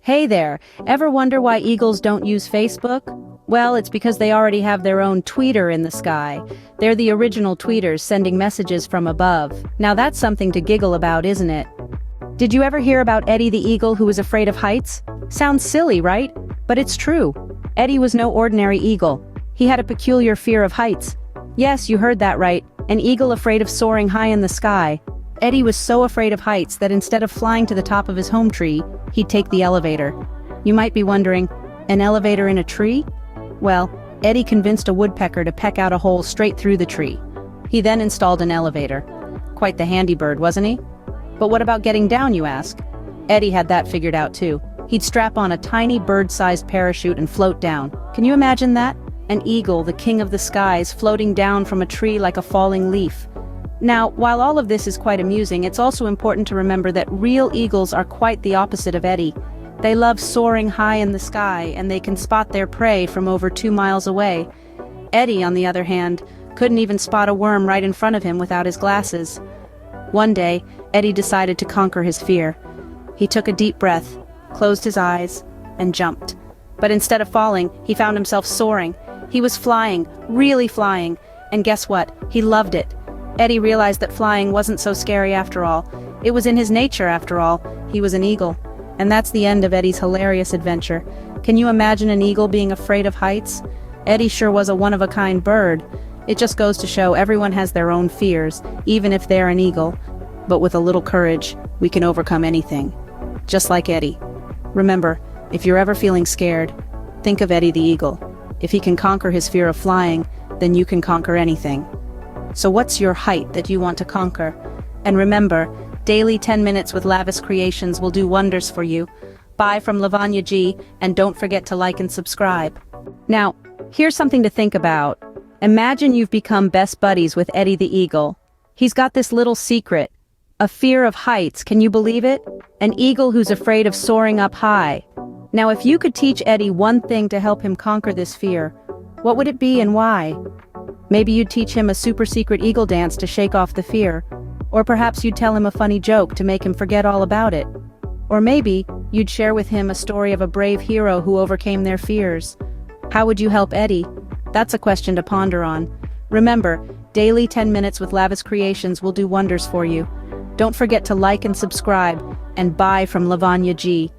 Hey there, ever wonder why eagles don't use Facebook? Well, it's because they already have their own tweeter in the sky. They're the original tweeters sending messages from above. Now that's something to giggle about, isn't it? Did you ever hear about Eddie the eagle who was afraid of heights? Sounds silly, right? But it's true. Eddie was no ordinary eagle. He had a peculiar fear of heights. Yes, you heard that right, an eagle afraid of soaring high in the sky. Eddie was so afraid of heights that instead of flying to the top of his home tree, he'd take the elevator. You might be wondering, an elevator in a tree? Well, Eddie convinced a woodpecker to peck out a hole straight through the tree. He then installed an elevator. Quite the handy bird, wasn't he? But what about getting down, you ask? Eddie had that figured out too. He'd strap on a tiny bird-sized parachute and float down. Can you imagine that? An eagle, the king of the skies, floating down from a tree like a falling leaf. Now, while all of this is quite amusing, it's also important to remember that real eagles are quite the opposite of Eddie. They love soaring high in the sky, and they can spot their prey from over 2 miles away. Eddie, on the other hand, couldn't even spot a worm right in front of him without his glasses. One day, Eddie decided to conquer his fear. He took a deep breath, closed his eyes, and jumped. But instead of falling, he found himself soaring. He was flying, really flying, and guess what? He loved it. Eddie realized that flying wasn't so scary after all. It was in his nature after all. He was an eagle. And that's the end of Eddie's hilarious adventure. Can you imagine an eagle being afraid of heights? Eddie sure was a one-of-a-kind bird. It just goes to show everyone has their own fears, even if they're an eagle. But with a little courage, we can overcome anything. Just like Eddie. Remember, if you're ever feeling scared, think of Eddie the eagle. If he can conquer his fear of flying, then you can conquer anything. So what's your height that you want to conquer? And remember, daily 10 minutes with Lavis Creations will do wonders for you. Bye from Lavanya G, and don't forget to like and subscribe. Now, here's something to think about. Imagine you've become best buddies with Eddie the eagle. He's got this little secret, a fear of heights, can you believe it? An eagle who's afraid of soaring up high. Now if you could teach Eddie one thing to help him conquer this fear, what would it be and why? Maybe you'd teach him a super secret eagle dance to shake off the fear. Or perhaps you'd tell him a funny joke to make him forget all about it. Or maybe you'd share with him a story of a brave hero who overcame their fears. How would you help Eddie? That's a question to ponder on. Remember, daily 10 minutes with Lavis Creations will do wonders for you. Don't forget to like and subscribe, and bye from Lavanya G.